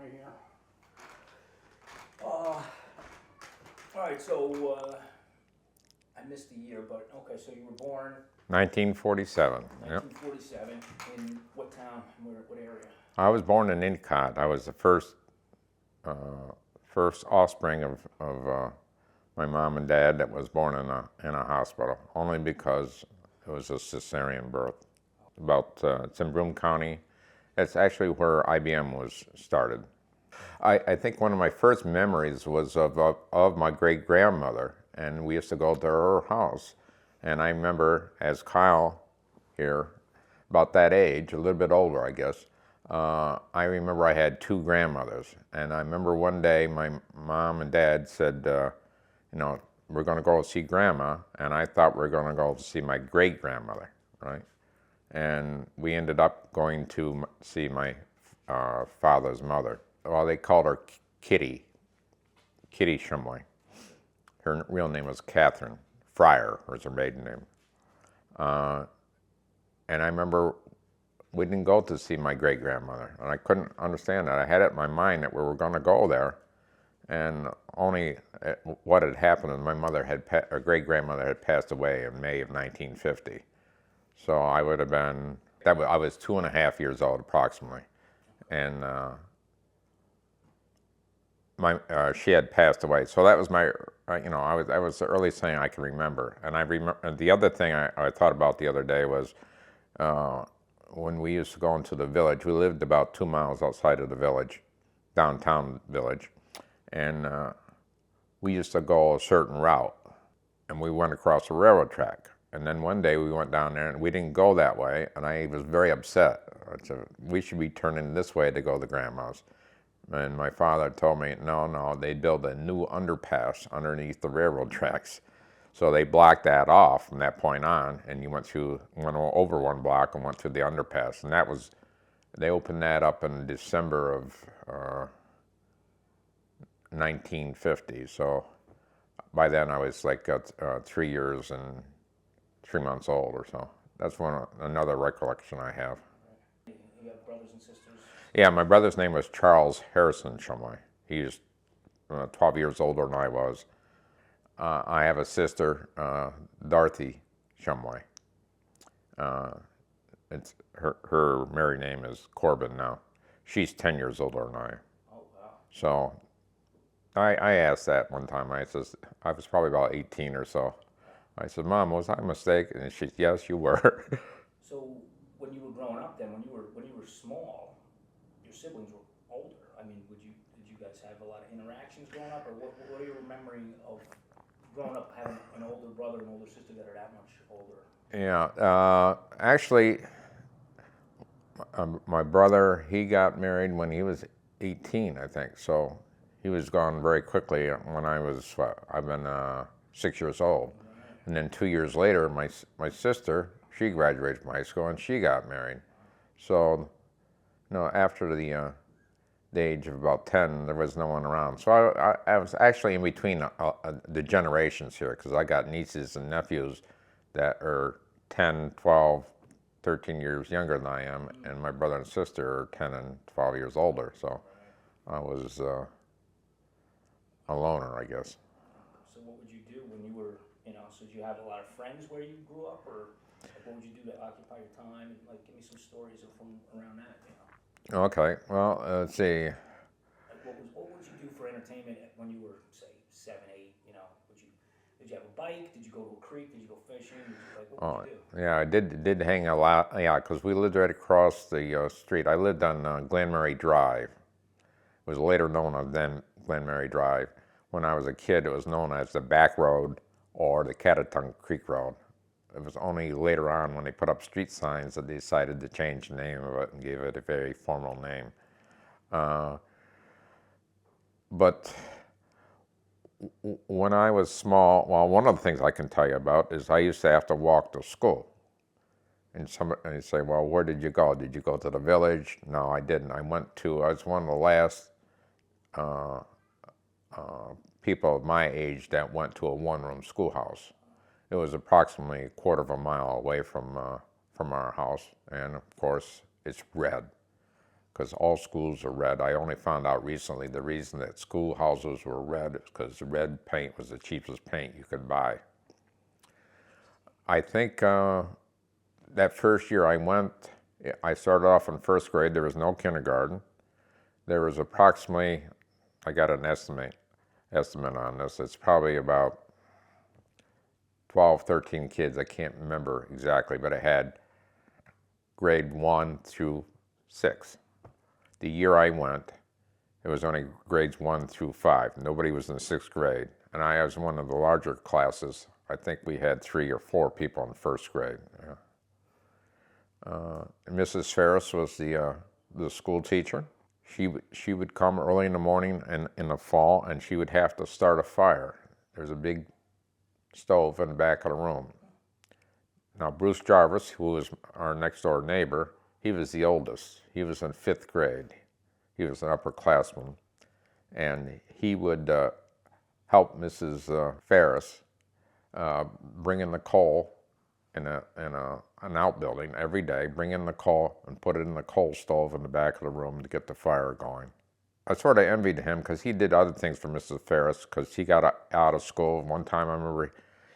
right here. All right, so I missed the year, but okay, so you were born 1947. Yep. 1947 in what town? What area? I was born in Endicott. I was the first offspring of my mom and dad that was born in a hospital, only because it was a cesarean birth. It's in Broome County. It's actually where IBM was started. I think one of my first memories was of my great grandmother, and we used to go to her house. And I remember, as Kyle here, about that age, a little bit older, I guess, I remember I had two grandmothers. And I remember one day my mom and dad said, we're going to go see Grandma, and I thought we were going to go see my great grandmother, right? And we ended up going to see my father's mother. Well, they called her Kitty Shumway. Her real name was Catherine Fryer, was her maiden name. And I remember we didn't go to see my great grandmother, and I couldn't understand that. I had it in my mind that we were going to go there, and only what had happened is my great grandmother had passed away in May of 1950. So I would have been, I was 2.5 years old approximately, and she had passed away. So that was that was the earliest thing I can remember. And I remember the other thing I thought about the other day was when we used to go into the village. We lived about 2 miles outside of the village, downtown village, and we used to go a certain route, and we went across the railroad track. And then one day we went down there and we didn't go that way, and I was very upset. I said, we should be turning this way to go to Grandma's. And my father told me, no, they built a new underpass underneath the railroad tracks. So they blocked that off from that point on, and you went over one block and went through the underpass. And they opened that up in December of 1950. So by then I was like 3 years and 3 months old or so. That's another recollection I have. You have brothers and sisters? Yeah, my brother's name was Charles Harrison Shumway. He's 12 years older than I was. I have a sister, Dorothy Shumway. It's her married name is Corbin now. She's 10 years older than I. Oh, wow. So I asked that one time. I was probably about 18 or so. I said, Mom, was I mistaken? And she said, yes, you were. So when you were growing up, then when you were small, your siblings were older. I mean, did you guys have a lot of interactions growing up, or what are you remembering of growing up having an older brother and older sister that are that much older? Yeah, actually, my brother, he got married when he was 18, I think. So he was gone very quickly when I've been 6 years old. And then 2 years later, my sister, she graduated from high school and she got married. So, after the age of about 10, there was no one around. So I was actually in between the generations here, because I got nieces and nephews that are 10, 12, 13 years younger than I am, and my brother and sister are 10 and 12 years older. So I was a loner, I guess. So what would you do when you were, so did you have a lot of friends where you grew up, or what would you do to occupy your time? And give me some stories from around that, Okay, well, let's see. What would you do for entertainment when you were, say, 7, 8? Did you have a bike? Did you go to a creek? Did you go fishing? What would you do? Yeah, I did hang a lot. Yeah, because we lived right across the street. I lived on Glen Mary Drive. It was later known as then Glen Mary Drive. When I was a kid, it was known as the Back Road or the Catatunk Creek Road. It was only later on, when they put up street signs, that they decided to change the name of it and gave it a very formal name. But when I was small, well, one of the things I can tell you about is I used to have to walk to school. And somebody say, well, where did you go? Did you go to the village? No, I didn't. I was one of the last people of my age that went to a one-room schoolhouse. It was approximately a quarter of a mile away from our house, and of course, it's red. because all schools are red. I only found out recently the reason that schoolhouses were red is because red paint was the cheapest paint you could buy. I think that first year I went, I started off in first grade. There was no kindergarten. There was approximately, I got an estimate on this, it's probably about 12, 13 kids. I can't remember exactly, but it had grade 1 through 6. The year I went, it was only grades 1 through 5. Nobody was in 6th grade. And I was one of the larger classes. I think we had 3 or 4 people in first grade. Yeah. Mrs. Ferris was the school teacher. She would come early in the morning and in the fall, and she would have to start a fire. There's a big stove in the back of the room. Now, Bruce Jarvis, who was our next door neighbor, he was the oldest. He was in 5th grade. He was an upperclassman. And he would help Mrs. Ferris bring in the coal in an outbuilding every day, bring in the coal and put it in the coal stove in the back of the room to get the fire going. I sort of envied him because he did other things for Mrs. Ferris, because he got out of school. One time I remember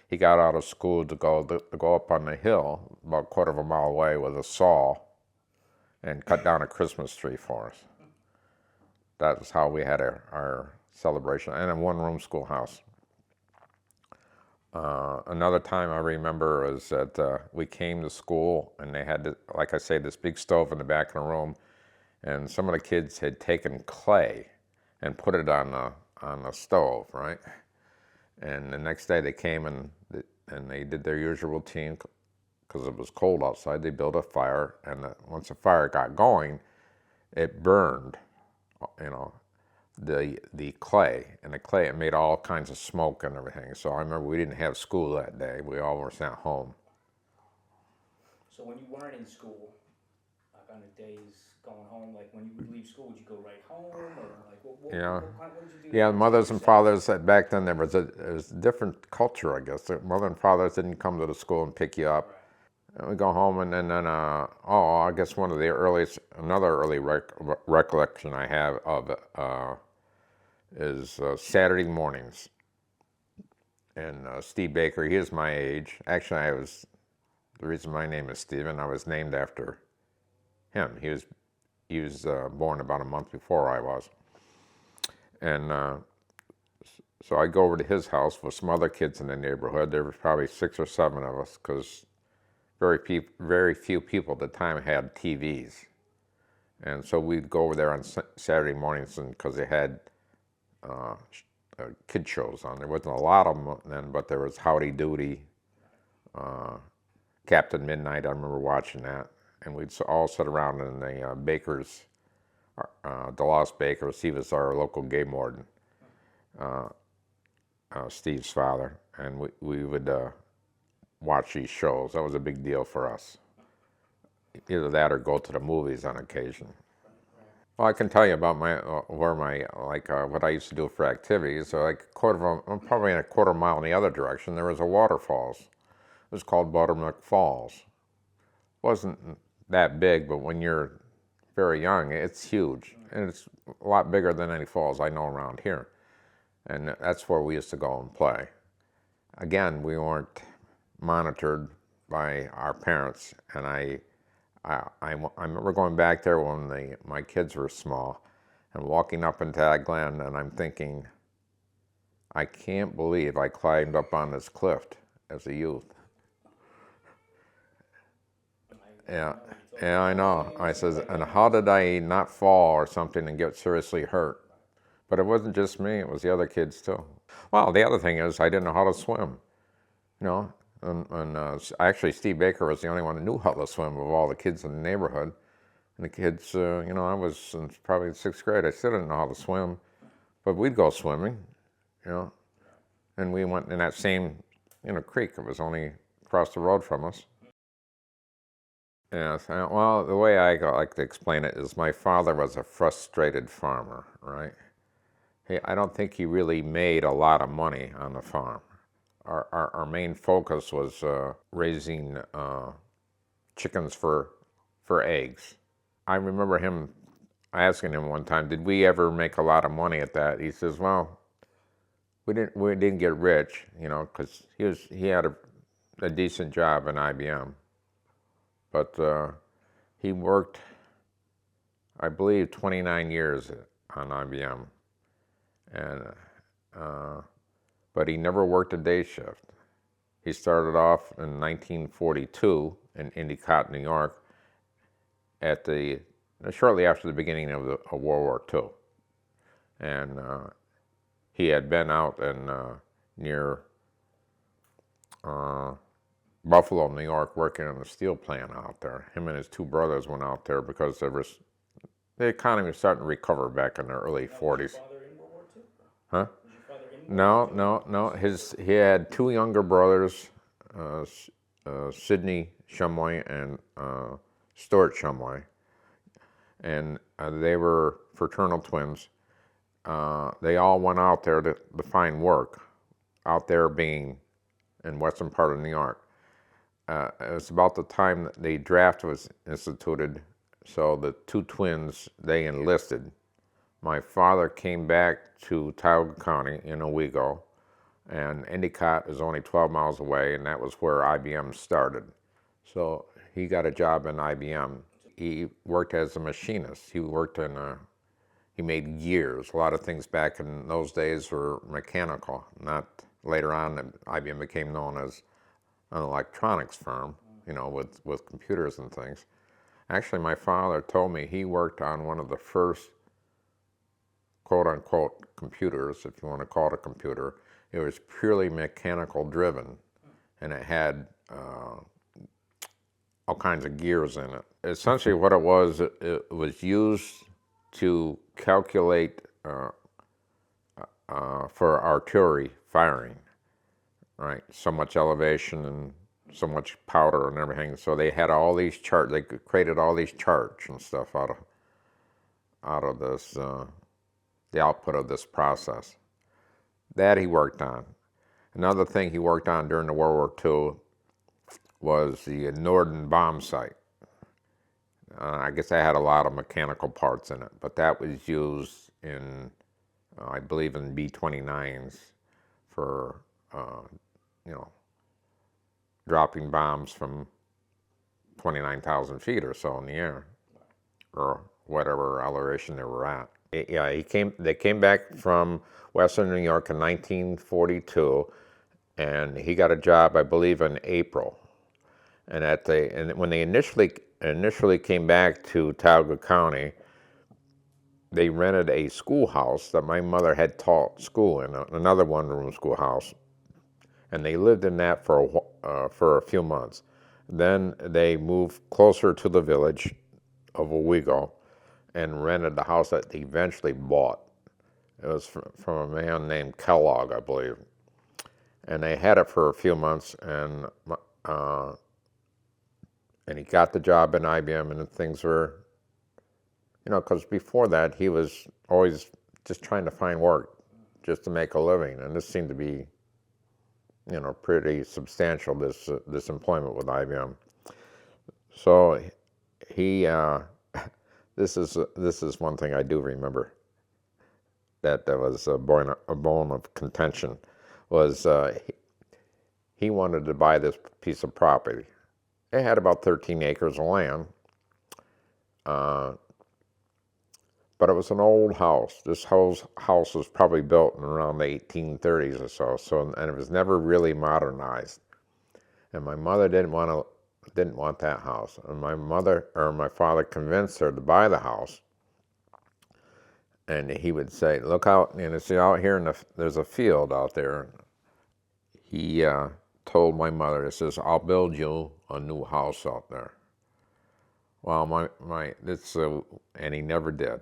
he got out of school to go up on the hill about a quarter of a mile away with a saw and cut down a Christmas tree for us. That was how we had our celebration, and a one-room schoolhouse. Another time I remember is that we came to school and they had, like I say, this big stove in the back of the room, and some of the kids had taken clay and put it on the stove, right? And the next day they came and they did their usual routine because it was cold outside. They built a fire, and once the fire got going, it burned, the clay, and the clay, it made all kinds of smoke and everything. So I remember we didn't have school that day. We all were sent home. So when you weren't in school, like on the days going home, like when you would leave school, would you go right home, or like what did you do? Yeah, mothers and fathers, back then there was a different culture, I guess. The mother and fathers didn't come to the school and pick you up. Right. And we go home, and then I guess one of the another early recollection I have of it is Saturday mornings. And Steve Baker, he is my age. Actually, the reason my name is Steven, I was named after him. He was born about a month before I was. And so I go over to his house with some other kids in the neighborhood. There was probably 6 or 7 of us, because very few people at the time had TVs. And so we'd go over there on Saturday mornings, because they had kid shows on. There wasn't a lot of them then, but there was Howdy Doody, Captain Midnight. I remember watching that. And we'd all sit around in the Bakers, DeLoss Bakers. He was our local game warden, Steve's father. And we would watch these shows. That was a big deal for us. Either that or go to the movies on occasion. Well, I can tell you about what I used to do for activities. So probably in a quarter mile in the other direction, there was a waterfalls. It was called Buttermilk Falls. It wasn't that big, but when you're very young, it's huge. And it's a lot bigger than any falls I know around here. And that's where we used to go and play. Again, we weren't monitored by our parents, and I remember going back there when my kids were small and walking up into that glen, and I'm thinking, I can't believe I climbed up on this cliff as a youth. Yeah, I know. I says, and how did I not fall or something and get seriously hurt? But it wasn't just me, it was the other kids too. Well, the other thing is I didn't know how to swim, And actually, Steve Baker was the only one who knew how to swim of all the kids in the neighborhood. And the kids, I was probably in 6th grade. I still didn't know how to swim, but we'd go swimming, And we went in that same, creek. It was only across the road from us. Yeah. Well, the way I like to explain it is my father was a frustrated farmer, right? I don't think he really made a lot of money on the farm. Our main focus was raising chickens for eggs. I remember him asking him one time, did we ever make a lot of money at that? He says, well, we didn't get rich, you know, because he had a decent job in IBM, but he worked, I believe, 29 years on IBM, and but he never worked a day shift. He started off in 1942 in Endicott, New York, at the shortly after the beginning of World War II, and he had been out in near Buffalo, New York, working on a steel plant out there. Him and his two brothers went out there because the economy was starting to recover back in the early 40s. Was your father in World War II? Huh? Was your father in World No, War II? no. He had two younger brothers, Sidney Shumway and Stuart Shumway, and they were fraternal twins. They all went out there to find work, out there being in western part of New York. It was about the time that the draft was instituted, so the two twins, they enlisted. My father came back to Tioga County in Owego, and Endicott is only 12 miles away, and that was where IBM started. So he got a job in IBM. He worked as a machinist. He made gears. A lot of things back in those days were mechanical, not later on that IBM became known as an electronics firm, you know, with computers and things. Actually, my father told me he worked on one of the first quote-unquote computers, if you want to call it a computer. It was purely mechanical driven, and it had all kinds of gears in it. Essentially what it was used to calculate for artillery firing, right? So much elevation and so much powder and everything. So they had all these charts. They created all these charts and stuff out of this, the output of this process. That he worked on. Another thing he worked on during the World War II was the Norden bomb site. I guess that had a lot of mechanical parts in it, but that was used in, I believe, in B-29s for, you know, dropping bombs from 29,000 feet or so in the air, or whatever elevation they were at. They came back from Western New York in 1942, and he got a job, I believe, in April. And when they initially came back to Tioga County, they rented a schoolhouse that my mother had taught school in, another one-room schoolhouse, and they lived in that for a few months. Then they moved closer to the village of Owego and rented the house that they eventually bought. It was from a man named Kellogg, I believe. And they had it for a few months, and he got the job in IBM, and things were, you know, because before that he was always just trying to find work just to make a living, and this seemed to be, you know, pretty substantial, this employment with IBM. So he, this is one thing I do remember that was a bone of contention, was he wanted to buy this piece of property. It had about 13 acres of land, but it was an old house. This house was probably built in around the 1830s or so, and it was never really modernized. And my mother didn't want that house. And my father convinced her to buy the house. And he would say, "Look out, you know, see out here, there's a field out there." He told my mother, he says, "I'll build you a new house out there." Well, and he never did.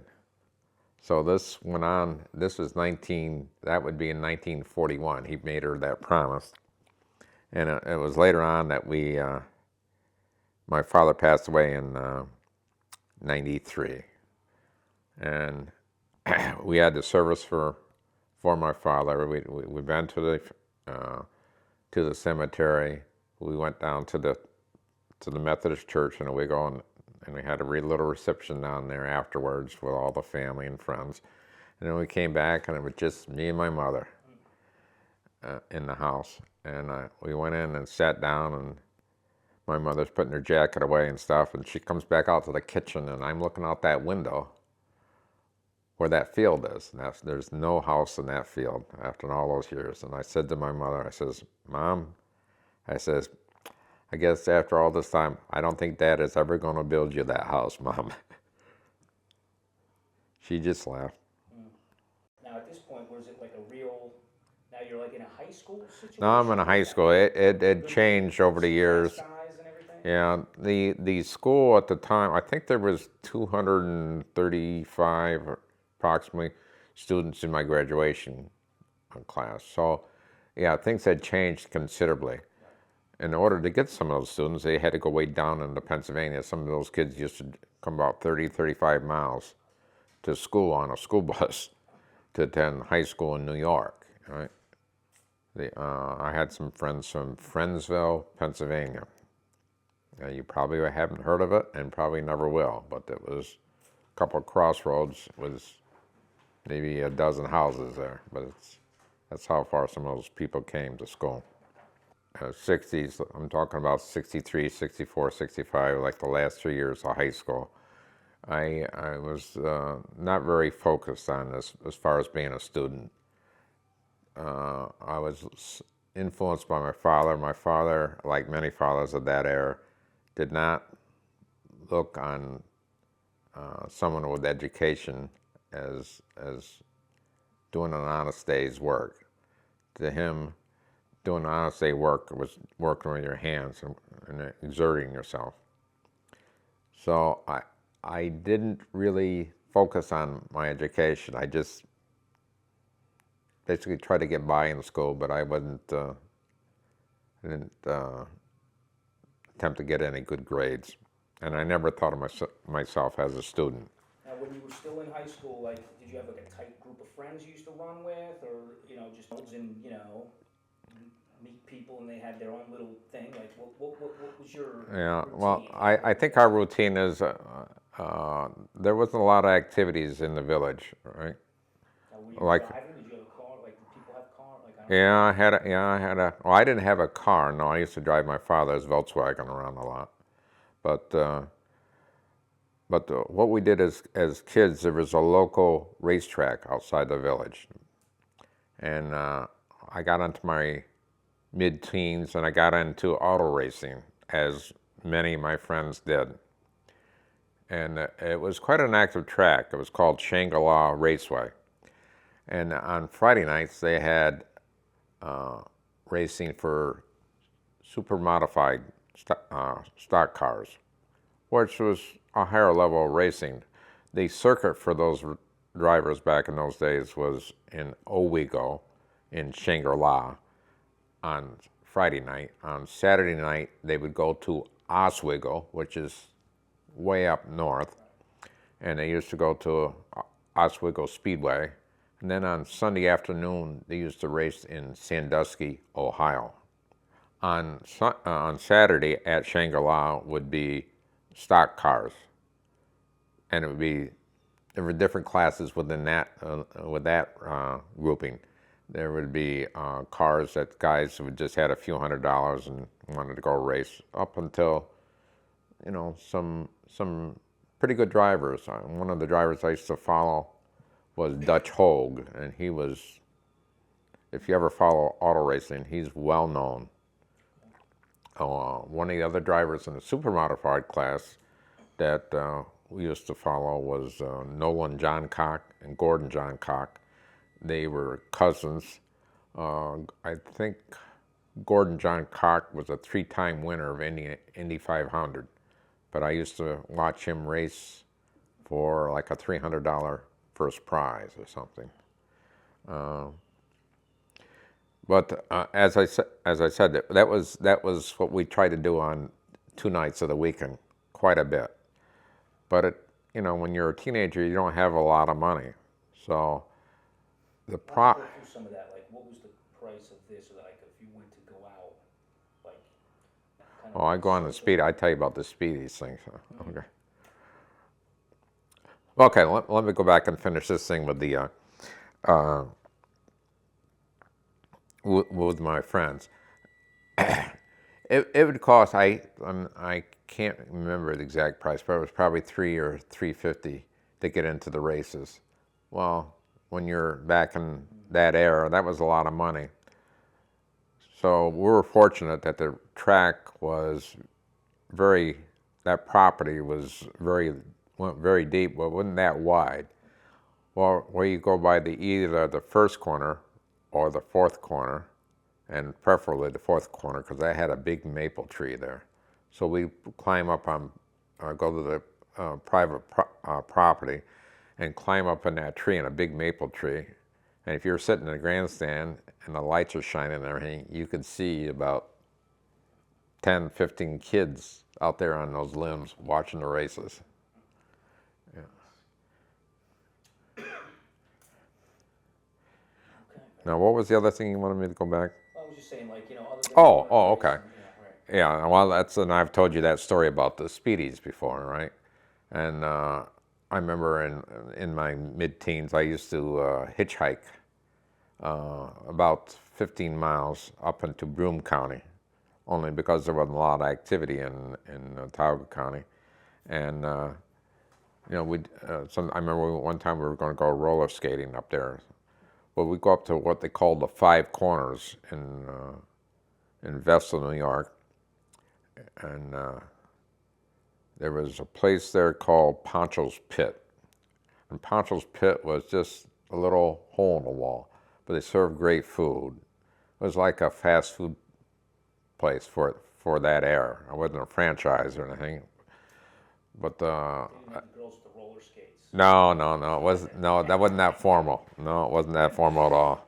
So this went on. This was that would be in 1941. He made her that promise, and it was later on that my father passed away in '93, and we had the service for my father. We went to the cemetery. We went down to the Methodist church in Owego and we had a little reception down there afterwards with all the family and friends. And then we came back, and it was just me and my mother in the house. And we went in and sat down, and my mother's putting her jacket away and stuff, and she comes back out to the kitchen, and I'm looking out that window where that field is. And there's no house in that field after all those years. And I said to my mother, I says, Mom, I says, I guess after all this time, I don't think Dad is ever going to build you that house, Mom. She just laughed. Now at this point, was it like a real, now you're like in a high school situation? No, I'm in a high school. It changed over the years. Size and everything? Yeah, the school at the time, I think there was 235 approximately students in my graduation class. So, yeah, things had changed considerably. In order to get some of those students, they had to go way down into Pennsylvania. Some of those kids used to come about 30, 35 miles to school on a school bus to attend high school in New York, right? I had some friends from Friendsville, Pennsylvania. You probably haven't heard of it and probably never will, but it was a couple of crossroads with maybe a dozen houses there, but that's how far some of those people came to school. 60s, I'm talking about 63, 64, 65, like the last 3 years of high school. I was not very focused on this as far as being a student. I was influenced by my father. My father, like many fathers of that era, did not look on someone with education as doing an honest day's work. To him, doing an honest day's work was working with your hands and exerting yourself. So I didn't really focus on my education. I just basically tried to get by in school, but I didn't attempt to get any good grades. And I never thought of myself as a student. Now, when you were still in high school, like, did you have like a tight group of friends you used to run with, or just and meet people and they had their own little thing? Like, what was your routine? Well, I think our routine is there wasn't a lot of activities in the village, right? Now, were you Like, driving? Did you have a car? Like, did people have cars? Like, I don't yeah, I had a. Well, I didn't have a car. No, I used to drive my father's Volkswagen around a lot, but. What we did as kids, there was a local racetrack outside the village. And I got into my mid-teens and I got into auto racing, as many of my friends did. And it was quite an active track. It was called Shangri-La Raceway. And on Friday nights, they had racing for super modified stock cars, which was a higher level of racing. The circuit for those drivers back in those days was in Owego, in Shangri-La, on Friday night. On Saturday night, they would go to Oswego, which is way up north, and they used to go to Oswego Speedway. And then on Sunday afternoon, they used to race in Sandusky, Ohio. On Saturday at Shangri-La would be stock cars, and there were different classes within that grouping. There would be cars that guys who just had a few $100s and wanted to go race, up until some pretty good drivers. One of the drivers I used to follow was Dutch Hogue, and he was, if you ever follow auto racing, he's well known. One of the other drivers in the super modified class that we used to follow was Nolan Johncock and Gordon Johncock. They were cousins. I think Gordon Johncock was a 3-time winner of Indy 500, but I used to watch him race for like a $300 first prize or something. But as I said, that was what we tried to do on 2 nights of the weekend, quite a bit. But when you're a teenager, you don't have a lot of money, so the Go through some of that. Like, what was the price of this? Or like, if you went to go out, like. I go on the speed. I tell you about the speed these things. Okay. Okay, let me go back and finish this thing with the with my friends. It would cost, I can't remember the exact price, but it was probably $3 or $3.50 to get into the races. Well, when you're back in that era, that was a lot of money. So we were fortunate that the track was very, that property was went very deep, but wasn't that wide. Well, where you go by either the first corner or the fourth corner, and preferably the fourth corner, because I had a big maple tree there. So we climb up on, go to the property and climb up in that tree, in a big maple tree. And if you're sitting in the grandstand and the lights are shining and everything, you could see about 10, 15 kids out there on those limbs watching the races. Yeah. Okay. Now, what was the other thing you wanted me to go back? I was just saying, like, other than Oh, okay. racing, right. Yeah, well, and I've told you that story about the Speedies before, right? And I remember in my mid-teens, I used to hitchhike about 15 miles up into Broome County, only because there wasn't a lot of activity in Tioga County. And I remember one time we were going to go roller skating up there. Well, we go up to what they call the Five Corners in Vestal, New York, and there was a place there called Poncho's Pit. And Poncho's Pit was just a little hole in the wall, but they served great food. It was like a fast food place for that era. It wasn't a franchise or anything, but Taking the girls to roller skates. no, it wasn't. No, that wasn't that formal. No, it wasn't that formal at all.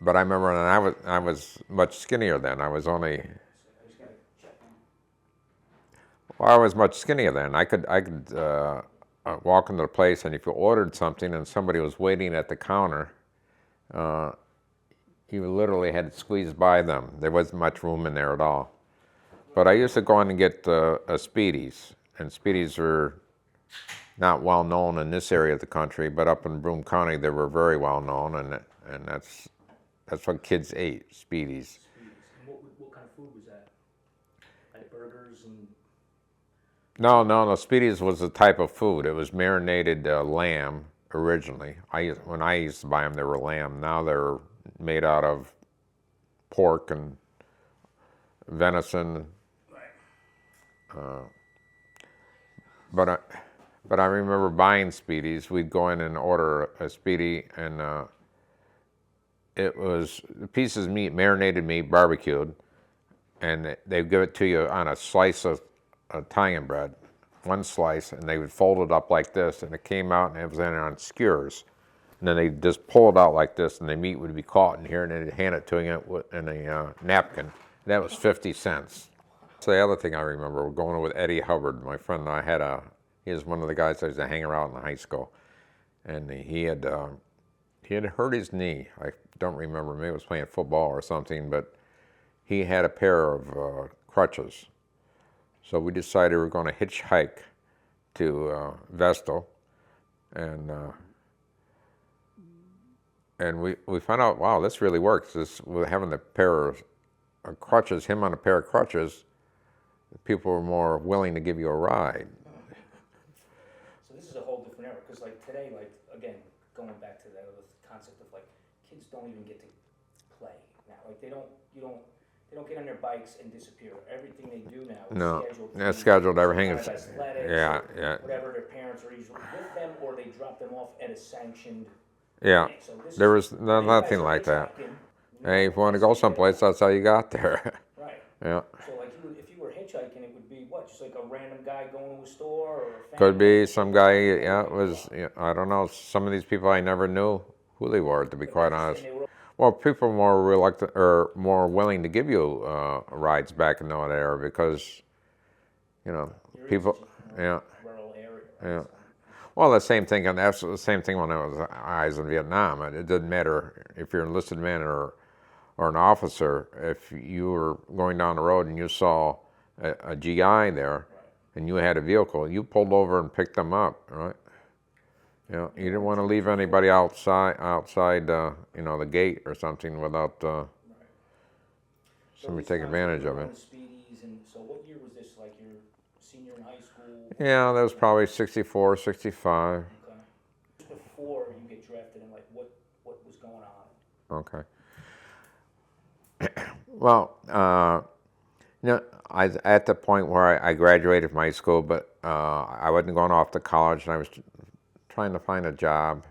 But I remember, and I was much skinnier then. I was only. I just gotta check them. Well, I was much skinnier then. I could walk into the place, and if you ordered something and somebody was waiting at the counter, you literally had to squeeze by them. There wasn't much room in there at all. But I used to go in and get Speedies, and Speedies are not well known in this area of the country, but up in Broome County they were very well known, and that's what kids ate, Speedies. And what kind of food was that? Like burgers and. No, Speedies was a type of food. It was marinated lamb originally. When I used to buy them, they were lamb. Now they're made out of pork and venison. Right. But I remember buying Speedies. We'd go in and order a Speedy, and it was pieces of meat, marinated meat, barbecued, and they'd give it to you on a slice of Italian bread, one slice, and they would fold it up like this, and it came out and it was in on skewers. And then they'd just pull it out like this, and the meat would be caught in here, and they'd hand it to you in a napkin. That was 50 cents. So the other thing I remember, we're going with Eddie Hubbard. My friend and I he was one of the guys I used to hang around in high school. And he had hurt his knee. I don't remember, maybe he was playing football or something, but he had a pair of crutches. So we decided we were going to hitchhike to Vestal, and we found out, wow, this really works. With having a pair of crutches, him on a pair of crutches, people were more willing to give you a ride. So this is a whole different era, because like today, like again, going back to that other concept of like kids don't even get to play now. Like they don't get on their bikes and disappear. Everything they do now is No, scheduled. it's scheduled. Everything is. Athletics, Yeah, or yeah. whatever their parents are usually with them, or they drop them off at a sanctioned. Yeah, thing. So this there is, was you guys nothing are like that. hitchhiking, Hey, if you want to go someplace, that's how you got there. Right. Yeah. So like if you were hitchhiking, it would be what? Just like a random guy going to a store, or a Could family? be some guy, yeah, it was, yeah, I don't know, some of these people I never knew who they were, to be quite honest. And they were. Well, people were more reluctant or more willing to give you rides back in that era because, people, yeah, Rural area. Right? yeah. Well, the same thing, and that's the same thing when I was in Vietnam. It didn't matter if you're an enlisted man or an officer. If you were going down the road and you saw a GI there, and you had a vehicle, you pulled over and picked them up, right? You know, you didn't want to leave anybody outside, the gate or something without Right. So somebody these take times you were advantage of going it. to Speedies, and so what year was this? Like your senior in high school? Yeah, that was probably 64, 65. Okay. Just before you get drafted, and like what was going on? Okay. Well, I was at the point where I graduated from high school, but I wasn't going off to college, and I was trying to find a job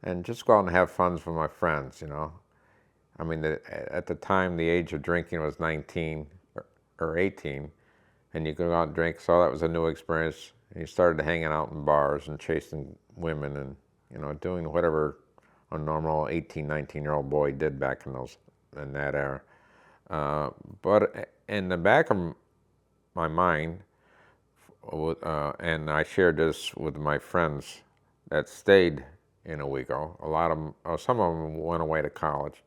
and just go out and have fun with my friends, you know. I mean, at the time, the age of drinking was 19 or 18, and you could go out and drink, so that was a new experience. And you started hanging out in bars and chasing women and, you know, doing whatever a normal 18, 19-year-old boy did back in that era. But in the back of my mind, and I shared this with my friends that stayed in Owego. A lot of them, some of them went away to college,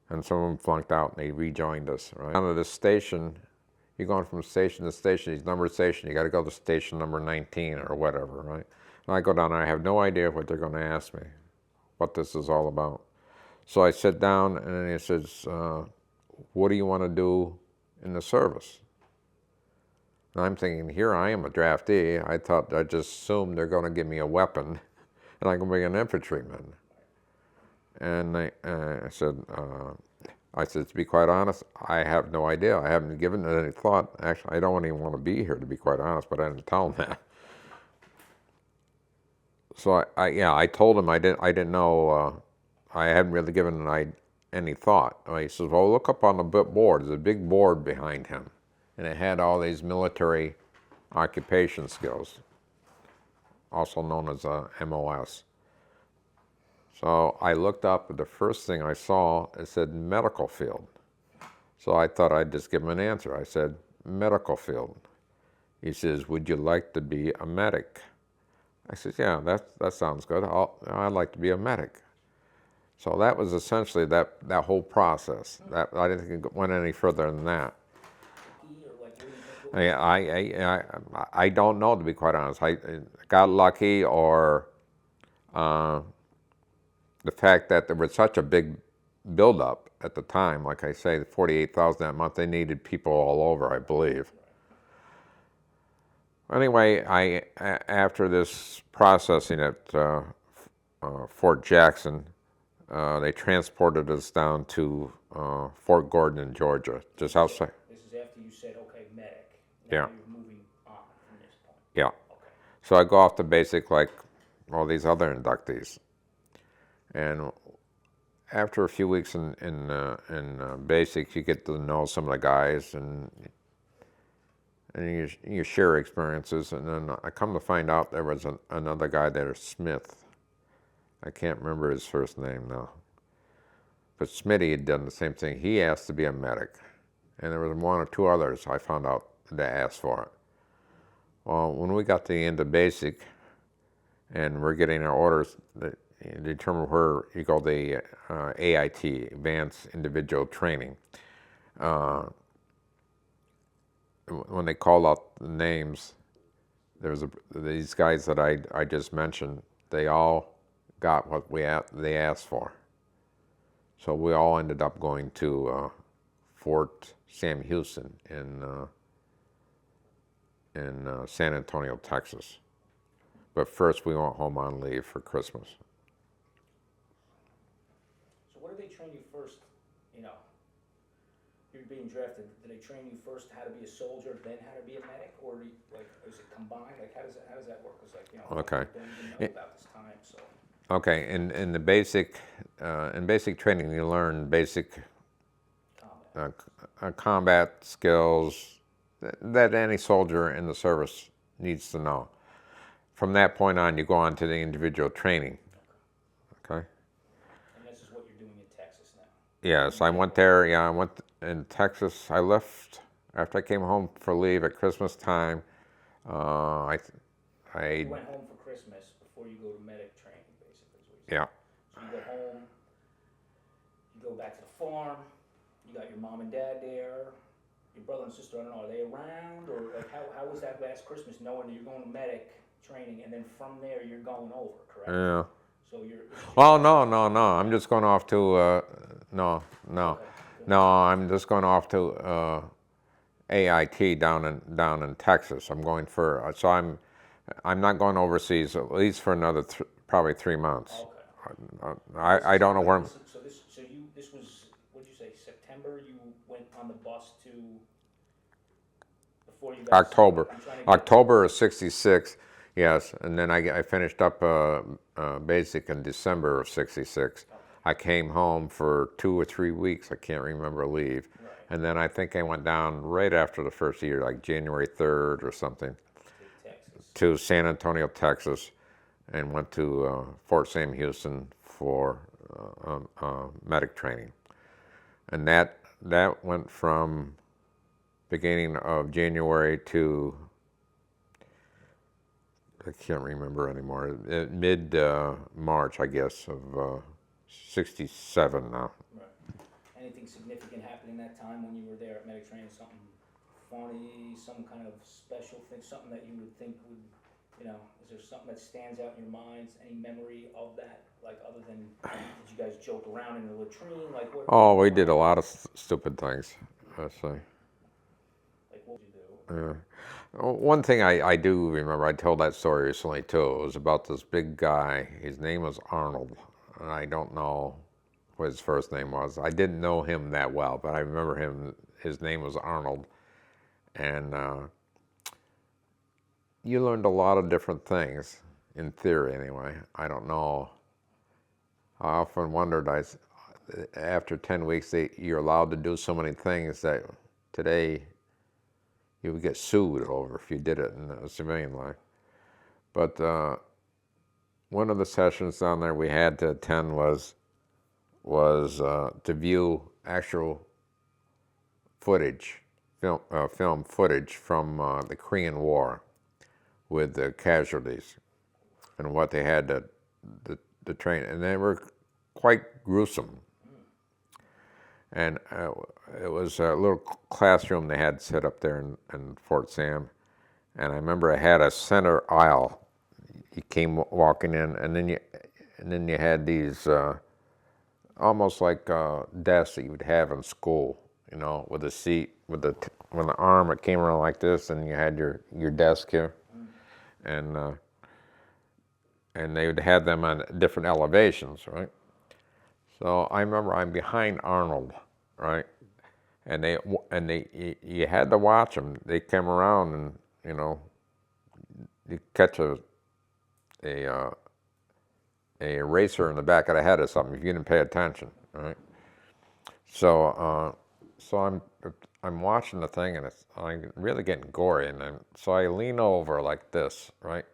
and some of them flunked out and they rejoined us. Right down to this station, you're going from station to station. These numbered station, you got to go to station number 19 or whatever, right? And I go down there, I have no idea what they're going to ask me, what this is all about. So I sit down, and then he says, "What do you want to do in the service?" And I'm thinking, here I am, a draftee. I just assumed they're going to give me a weapon, and I can be an infantryman. And I said, to be quite honest, I have no idea. I haven't given it any thought. Actually, I don't even want to be here, to be quite honest, but I didn't tell him that. So I told him I didn't know. I hadn't really given any thought. He says, well, look up on the board. There's a big board behind him, and it had all these military occupation skills, also known as MOS. So I looked up, and the first thing I saw, it said medical field. So I thought I'd just give him an answer. I said, medical field. He says, would you like to be a medic? I said, yeah, that sounds good. I'd like to be a medic. So that was essentially that whole process. That I didn't think it went any further than that. I don't know, to be quite honest. I got lucky, or the fact that there was such a big buildup at the time. Like I say, 48,000 that month. They needed people all over, I believe. Anyway, after this processing at Fort Jackson, they transported us down to Fort Gordon in Georgia, just outside. This is after you said, okay, medic. Yeah. Now you're moving on from this point. Yeah. Okay. So I go off to basic like all these other inductees. And after a few weeks in basic, you get to know some of the guys, and you share experiences. And then I come to find out there was another guy there, Smith. I can't remember his first name now. But Smitty had done the same thing. He asked to be a medic. And there was one or two others I found out that asked for it. Well, when we got to the end of basic, and we're getting our orders, that determine where you go, the AIT, Advanced Individual Training. When they called out the names, these guys that I just mentioned, they all got what they asked for. So we all ended up going to Fort Sam Houston in San Antonio, Texas. But first we went home on leave for Christmas. So what did they train you first? You know, you're being drafted. Did they train you first how to be a soldier, then how to be a medic, or is it combined? Like how does that work? Because Okay. I don't even know about this time. So Okay, in basic training, you learn basic combat skills that any soldier in the service needs to know. From that point on, you go on to the individual training. Okay. And this is what you're doing in Texas now. Yes, I went there. Yeah, I went in Texas. I left after I came home for leave at Christmas time. You went home for Christmas before you go to medic training, basically. Is what you're Yeah. saying. So you go home, you go back to the farm. You got your mom and dad there. Your brother brother and sister, I don't know, are they around, or like how was that last Christmas, knowing that you're going to medic training, and then from there you're going over, correct? Yeah. So you're. Well, no. I'm just going off to no. Okay. No, I'm just going off to AIT down in Texas. I'm going for so I'm not going overseas at least for another probably 3 months. Okay. I don't know where. This was, what'd you say, September? You went on the bus to before you got October. I'm trying to get- October of '66, yes, and then I finished up basic in December of '66. I came home for 2 or 3 weeks. I can't remember leave, Right. and then I think I went down right after the first year, like January 3rd or something, to Texas. to San Antonio, Texas, and went to Fort Sam Houston for medic training, and that went from beginning of January to I can't remember anymore. Mid March, I guess, of '67 now. Right. Anything significant happening that time when you were there at medic training? Something funny, some kind of special thing, something that you would think would, is there something that stands out in your minds? Any memory of that? Like, other than, did you guys joke around in the latrine? Like, what? Oh, we did a lot of stupid things, I say. Like, what did you do? Yeah. One thing I do remember, I told that story recently too. It was about this big guy. His name was Arnold, and I don't know what his first name was. I didn't know him that well, but I remember him. His name was Arnold, and you learned a lot of different things in theory. Anyway, I don't know. I often wondered. After 10 weeks, you're allowed to do so many things that today you would get sued over if you did it in a civilian life. But one of the sessions down there we had to attend was to view actual footage, film footage from the Korean War with the casualties and what they had to train, and they were quite gruesome. And it was a little classroom they had set up there in Fort Sam. And I remember it had a center aisle. You came walking in, and then you had these almost like desks that you would have in school, with a seat, with the arm that came around like this, and you had your desk here, and they would have them on different elevations, right? So I remember I'm behind Arnold, right? And you had to watch them. They came around, and you catch a eraser in the back of the head or something if you didn't pay attention, right? So I'm watching the thing, and I'm really getting gory, and so I lean over like this, right?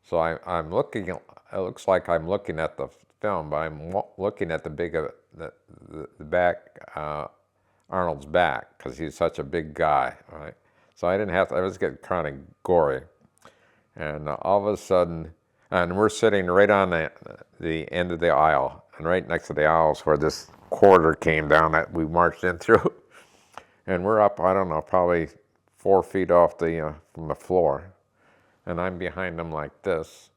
So I'm looking. It looks like I'm looking at the film, but I'm looking at the back, Arnold's back, because he's such a big guy, right? So I didn't have to. I was getting kind of gory, and all of a sudden, and we're sitting right on the end of the aisle, and right next to the aisle is where this corridor came down that we marched in through, and we're up. I don't know, probably 4 feet off from the floor. And I'm behind him like this,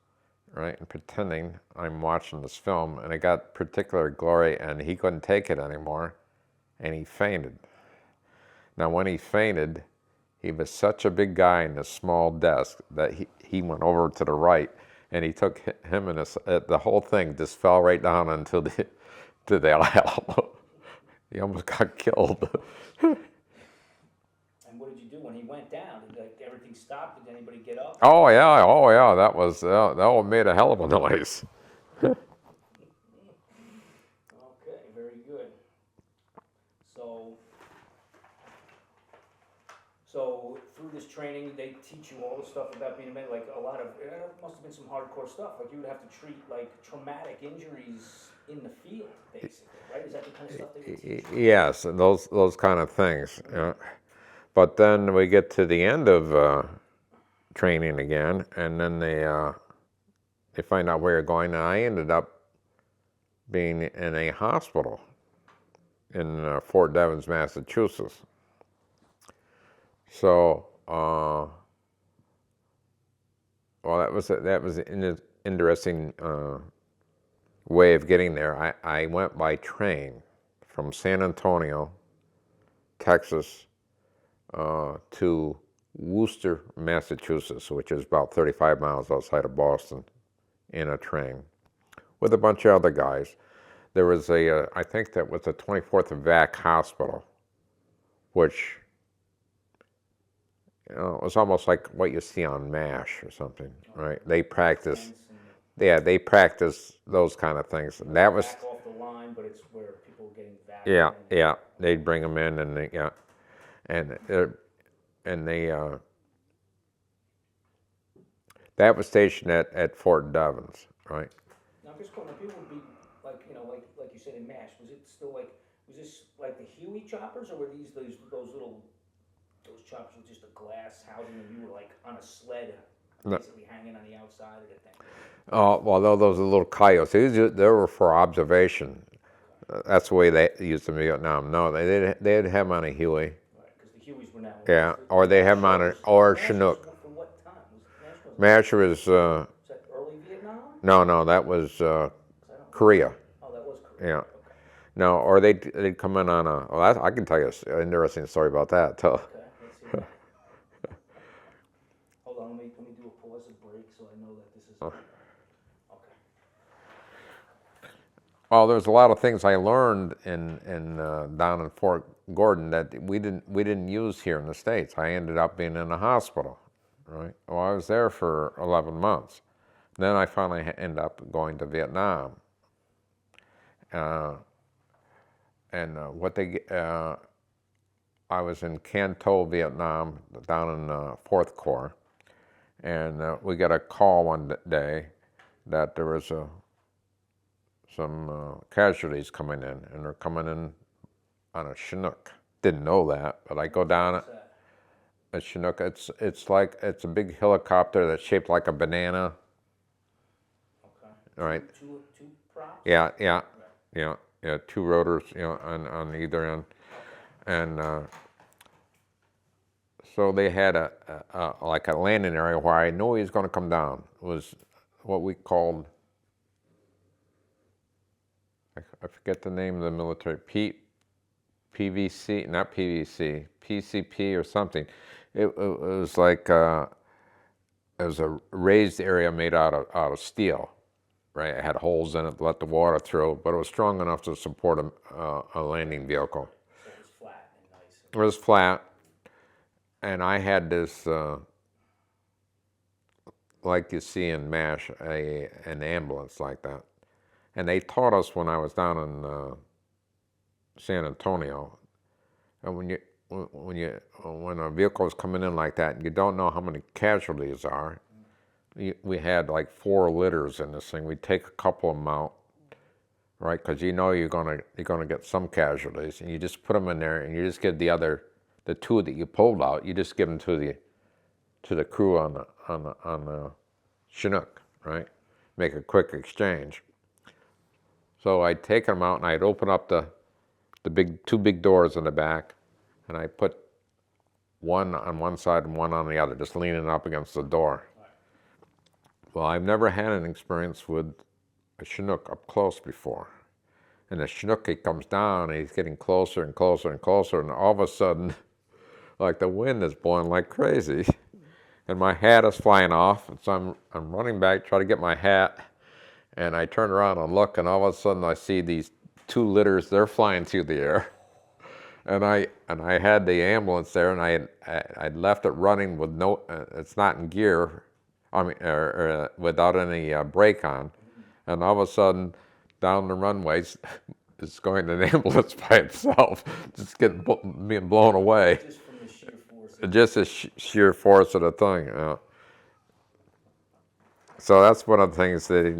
right, and pretending I'm watching this film, and it got particular glory, and he couldn't take it anymore, and he fainted. Now, when he fainted, he was such a big guy in this small desk that he went over to the right, and he took him and the whole thing just fell right down into the aisle. He almost got killed. And what did you do when he went down? Did everything stop? Did anybody get up? Oh yeah, that made a hell of a noise. Okay, very good. So through this training, they teach you all the stuff about being a medic, like a lot of, must have been some hardcore stuff. Like, you would have to treat like traumatic injuries in the field, basically, right? Is that the kind of stuff they would teach you? Yes, and those kind of things. But then we get to the end of training again, and then they find out where you're going, and I ended up being in a hospital in Fort Devens, Massachusetts. So, well, that was an interesting way of getting there. I went by train from San Antonio, Texas, to Worcester, Massachusetts, which is about 35 miles outside of Boston, in a train with a bunch of other guys. There was I think that was the 24th VAC Hospital, which, you know, it was almost like what you see on MASH or something, right? They practice, yeah, they practice those kind of things. And that was, back off the line, but it's where people are getting vaccinated. yeah, yeah, they'd bring them in, and yeah, and they that was stationed at Fort Devens, right? Now, I'm just wondering, people would be like, you know, like you said in MASH, was it still like, was this like the Huey choppers, or were these those choppers with just a glass housing, and you were like on a sled, basically hanging on the outside of the thing? Well, those are little coyotes. They were for observation. That's the way they used them in Vietnam. No, they didn't have them on a Huey. Right, because the Hueys were now. Yeah, or they have them on a, or Chinook. From what time? MASH was, Was that early Vietnam? no, that was Korea. Oh, that was Korea. Yeah. Okay. No, or they'd come in on a, well, I can tell you an interesting story about that, too. Okay, let's see that. Hold on, let me do a pause and break so I know that this is. Okay. Well, there's a lot of things I learned in down in Fort Gordon that we didn't use here in the States. I ended up being in a hospital, right? Well, I was there for 11 months. Then I finally ended up going to Vietnam. I was in Can Tho, Vietnam, down in 4th Corps, and we got a call one day that there was some casualties coming in, and they're coming in on a Chinook. Didn't know that, but I go down it. A Chinook. It's a big helicopter that's shaped like a banana. Okay. Right. Two props? Yeah. Yeah. 2 rotors, you know, on either end, and so they had a like a landing area where I know he's going to come down. It was what we called, I forget the name of the military, PVC, not PVC, PCP or something. It was like it was a raised area made out of steel, right? It had holes in it to let the water through, but it was strong enough to support a landing vehicle. So it was flat and nice. It was flat, and I had this, like you see in MASH, an ambulance like that. And they taught us when I was down in San Antonio, and when a vehicle is coming in like that, and you don't know how many casualties are. We had like 4 litters in this thing. We take a couple of them out, right? Because you know you're gonna get some casualties, and you just put them in there, and you just give the 2 that you pulled out, you just give them to the crew on the Chinook, right? Make a quick exchange. So I'd take them out, and I'd open up the 2 big doors in the back, and I put one on one side and one on the other, just leaning up against the door. Well, I've never had an experience with a Chinook up close before. And the Chinook, he comes down, and he's getting closer and closer and closer, and all of a sudden, like the wind is blowing like crazy. And my hat is flying off, and so I'm running back, trying to get my hat, and I turn around and look, and all of a sudden I see these 2 litters, they're flying through the air. And I had the ambulance there, and I'd left it running with no, it's not in gear, I mean, without any brake on, and all of a sudden, down the runways, it's going an ambulance by itself, just being blown away. Just from the sheer force. Just the sheer force of the thing. So that's one of the things they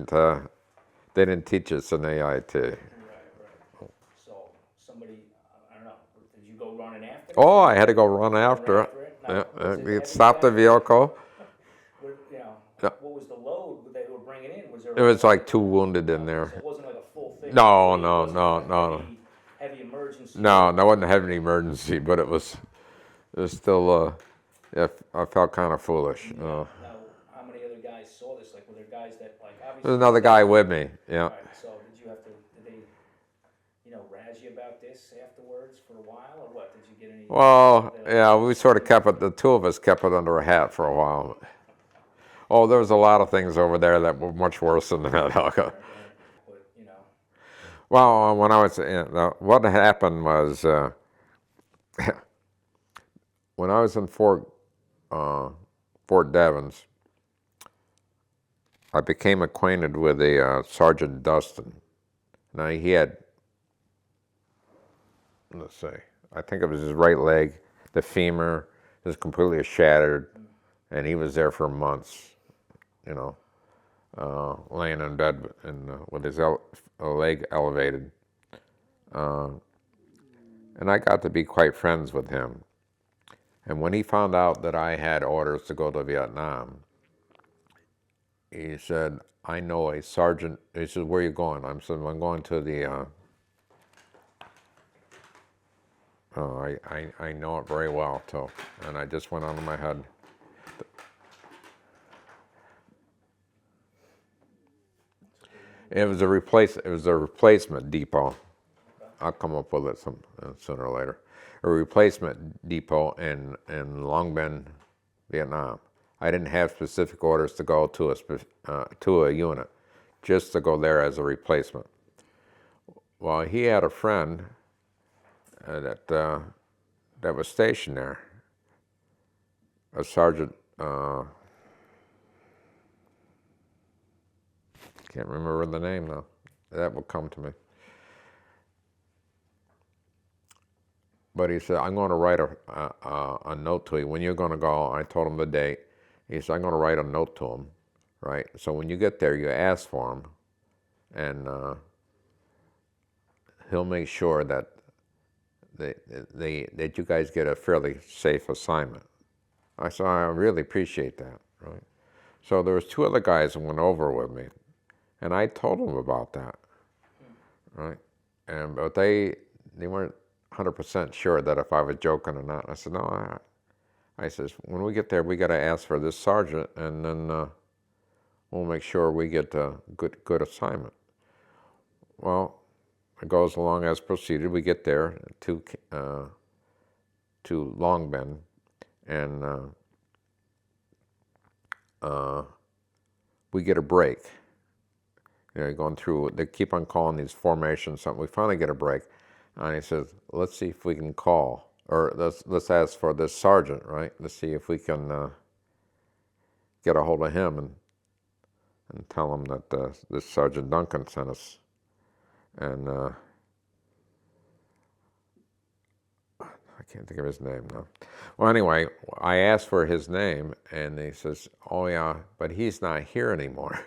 didn't teach us in AIT. Right. So somebody, I don't know, did you go running after? Oh, I had to go run after it. Now, Stop the vehicle. What was the load that they were bringing in? Was there? It was like 2 wounded in there. So it wasn't like a full thing. No. Heavy emergency. No, wasn't a heavy emergency, but it was still I felt kind of foolish. Now, how many other guys saw this? Like, were there guys that, like, There's obviously? another guy with me. Yeah. Right, so did they, razz you about this afterwards for a while, or what? Did you get any? Well, Like, yeah, we sort of kept it. The two of us kept it under a hat for a while. Oh, there was a lot of things over there that were much worse than that. But, Well, when I was what happened was when I was in Fort Devens, I became acquainted with a Sergeant Dustin. Now he had, let's see, I think it was his right leg, the femur is completely shattered, and he was there for months, laying in bed with his leg elevated. And I got to be quite friends with him. And when he found out that I had orders to go to Vietnam, he said, I know a sergeant. He said, where are you going? I said, I'm going to the, I know it very well, too. And I just went under my head. It was a replacement depot. I'll come up with it sooner or later. A replacement depot in Long Binh, Vietnam. I didn't have specific orders to go to a unit, just to go there as a replacement. Well, he had a friend that was stationed there, a sergeant. Can't remember the name now. That will come to me. But he said, I'm going to write a note to you. When you're going to go, I told him the date. He said, I'm going to write a note to him, right? So when you get there, you ask for him, and he'll make sure that that you guys get a fairly safe assignment. I said, I really appreciate that, right? So there was two other guys that went over with me, and I told them about that, right? But they weren't 100% sure that if I was joking or not. I said, no, I says, when we get there, we got to ask for this sergeant, and then we'll make sure we get a good assignment. Well, it goes along as proceeded. We get there to Long Binh, and we get a break. Going through, they keep on calling these formations, something. We finally get a break. And he says, let's see if we can call, or let's ask for this sergeant, right? Let's see if we can get a hold of him and tell him that this Sergeant Duncan sent us. And I can't think of his name now. Well, anyway, I asked for his name, and he says, oh yeah, but he's not here anymore.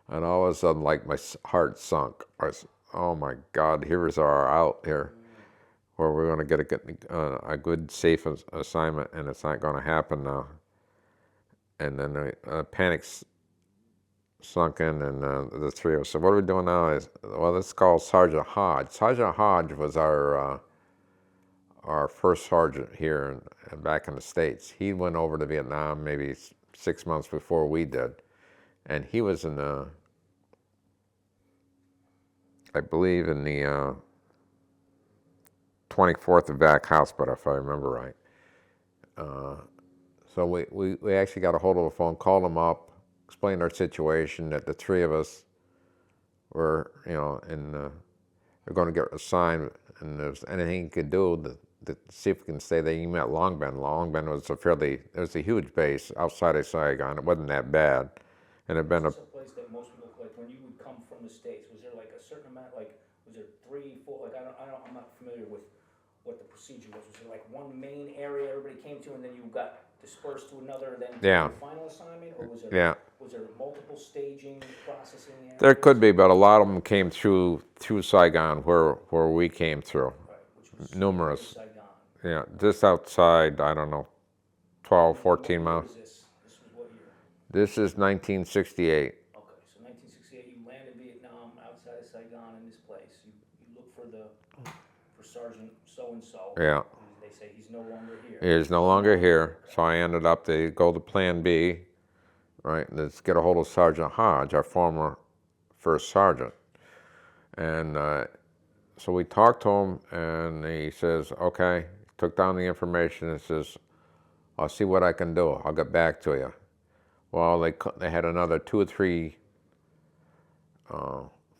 And all of a sudden, like, my heart sunk. I said, oh my God, here's our out here, where we're going to get a good, safe assignment, and it's not going to happen now. And then panic sunk in, and the three of us said, what are we doing now? Well, let's call Sergeant Hodge. Sergeant Hodge was our first sergeant here back in the States. He went over to Vietnam maybe 6 months before we did. And he was in I believe in the 24th Vac Hospital, if I remember right. So we actually got a hold of a phone, called him up, explained our situation, that the three of us were, we're going to get assigned, and if there's anything he could do to see if we can stay there. He met Long Binh. Long Binh was it was a huge base outside of Saigon. It wasn't that bad. And it'd been a place that most people, like, when you would come from the States, was there like a certain amount, like, was there 3, 4, like, I'm not familiar with what the procedure was. Was there like one main area everybody came to, and then you got dispersed to another, then to the final assignment, or was there multiple staging, processing areas? There could be, but a lot of them came through Saigon, where we came through. Right, which was numerous. Saigon. Yeah, just outside, I don't know, 12, 14 miles. What year was this? This was what year? This is 1968. Okay, so 1968, you land in Vietnam, outside of Saigon, in this place. You look for Sergeant so-and-so. Yeah. They say he's he's no longer here. He's no longer here, so I ended up to go to Plan B, right? Let's get a hold of Sergeant Hodge, our former first sergeant, and so we talked to him, and he says, "Okay." Took down the information and says, "I'll see what I can do. I'll get back to you." Well, they had another 2 or 3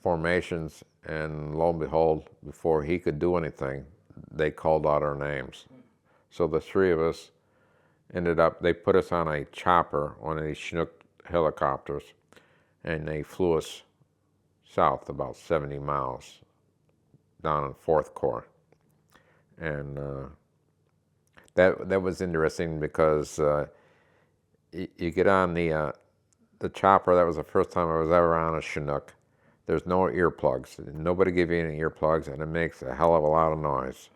formations, and lo and behold, before he could do anything, they called out our names. So the 3 of us ended up, they put us on a chopper, one of these Chinook helicopters, and they flew us south about 70 miles down in 4th Corps. And that was interesting because you get on the chopper. That was the first time I was ever on a Chinook. There's no earplugs. Nobody gave you any earplugs, and it makes a hell of a lot of noise.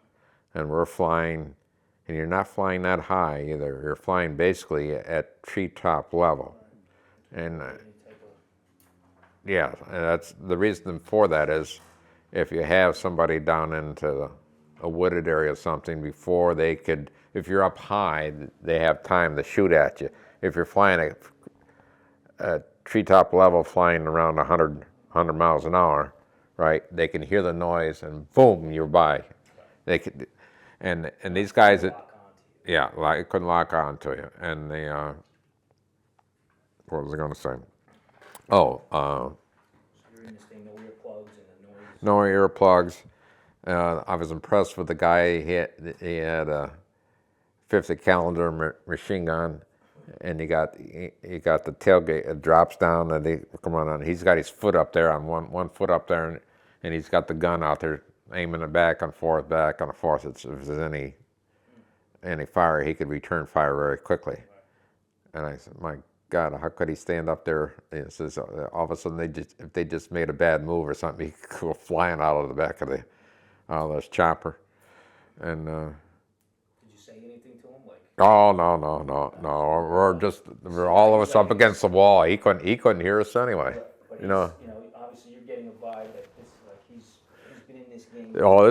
And we're flying, and you're not flying that high either. You're flying basically at treetop level. And yeah, and that's the reason for that is if you have somebody down into a wooded area or something before they could, if you're up high, they have time to shoot at you. If you're flying at treetop level, flying around 100 miles an hour, right, they can hear the noise and boom, you're by. They could, and these guys, yeah, like it couldn't lock on to you. And they, what was I going to say? Oh, You're in this thing, no earplugs and the noise. no earplugs. I was impressed with the guy. He had a 50 caliber machine gun, and he got the tailgate. It drops down, and they come on. He's got his foot up there on one foot up there, and he's got the gun out there aiming it back and forth. If there's any fire, he could return fire very quickly. And I said, my God, how could he stand up there? And it says, all of a sudden, if they just made a bad move or something, he could go flying out of the back of this chopper. And Did you say anything to him? Like, oh no. We're all of us up against the wall. He couldn't hear us anyway. but You know. Obviously you're getting a vibe that this is like he's been in this game. Oh,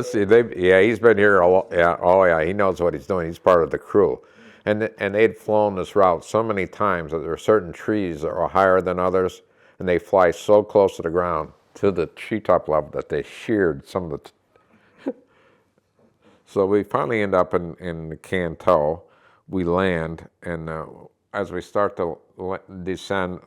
he's been here a lot. Yeah, oh yeah, he knows what he's doing. He's part of the crew, and they'd flown this route so many times that there are certain trees that are higher than others, and they fly so close to the ground to the treetop level that they sheared some of the. So we finally end up in Canto. We land, and as we start to descend,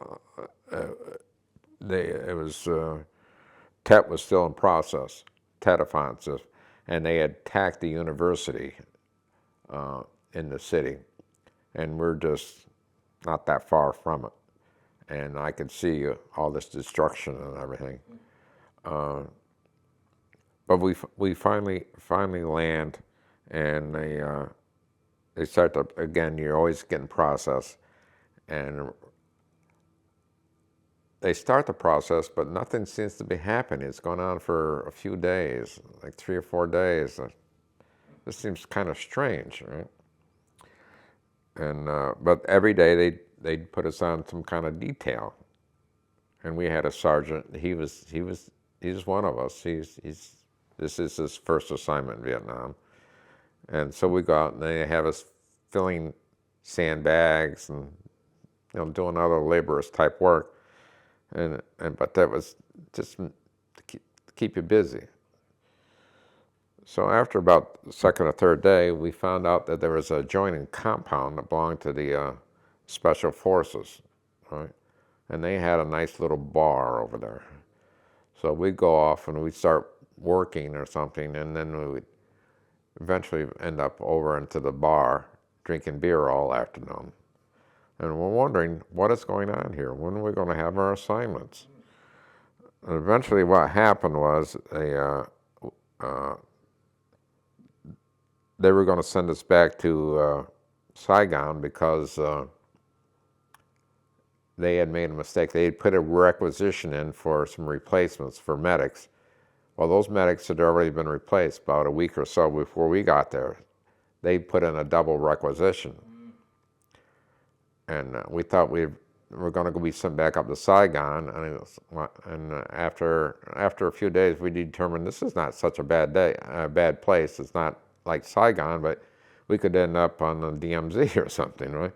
Tet was still in process, Tet offensive, and they had attacked the university in the city, and we're just not that far from it, and I could see all this destruction and everything. But we finally land, and they start to, again, you're always getting processed, and they start the process, but nothing seems to be happening. It's going on for a few days, like 3 or 4 days. This seems kind of strange, right? And but every day they'd put us on some kind of detail, and we had a sergeant. He's one of us. This is his first assignment in Vietnam, and so we go out and they have us filling sandbags and doing other laborious type work. But that was just to keep you busy. So after about the 2nd or 3rd day, we found out that there was a adjoining compound that belonged to the Special Forces, right? And they had a nice little bar over there. So we'd go off and we'd start working or something, and then we would eventually end up over into the bar drinking beer all afternoon. And we're wondering what is going on here. When are we going to have our assignments? And eventually what happened was they were going to send us back to Saigon because they had made a mistake. They had put a requisition in for some replacements for medics. Well, those medics had already been replaced about a week or so before we got there. They put in a double requisition. And we thought we were going to be sent back up to Saigon, and after a few days, we determined this is not such a bad place. It's not like Saigon, but we could end up on the DMZ or something, right?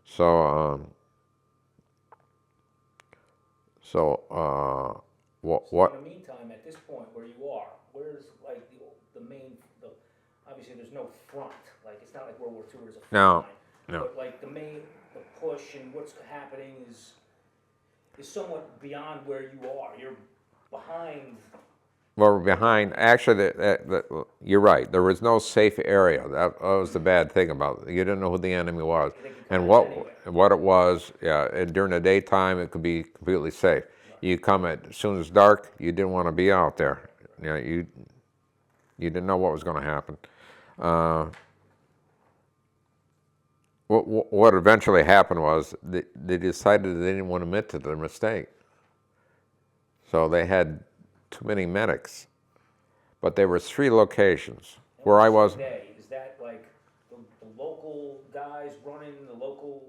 So, what? In the meantime, at this point where you are, where's like the main, obviously there's no front, like it's not like World War II where there's a front No, line. no. But like the push and what's happening is somewhat beyond where you are. You're behind. Well, we're behind. Actually, you're right. There was no safe area. That was the bad thing about it. You didn't know who the enemy was, and what it was. Yeah, and during the daytime, it could be completely safe. You come as soon as dark, you didn't want to be out there. You know, you didn't know what was going to happen. What eventually happened was they decided they didn't want to admit to their mistake. So they had too many medics. But there were 3 locations where I was. Is that like the local guys running the local,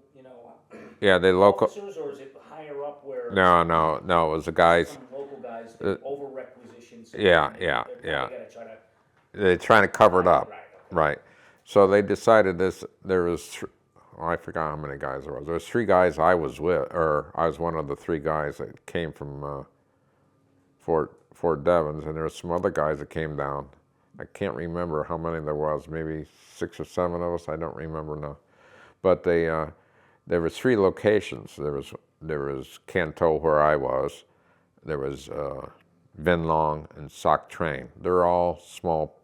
Yeah, the local. officers, or is it higher up where? No, it was the guys. Some local guys that over requisition. Yeah. They're trying to cover it up. Right. So they decided this. There was. I forgot how many guys there was. There was 3 guys I was with, or I was one of the 3 guys that came from Fort Devens, and there were some other guys that came down. I can't remember how many there was. Maybe 6 or 7 of us. I don't remember now. But there were 3 locations. There was Canto where I was. There was Vinlong and Sac Train. They're all small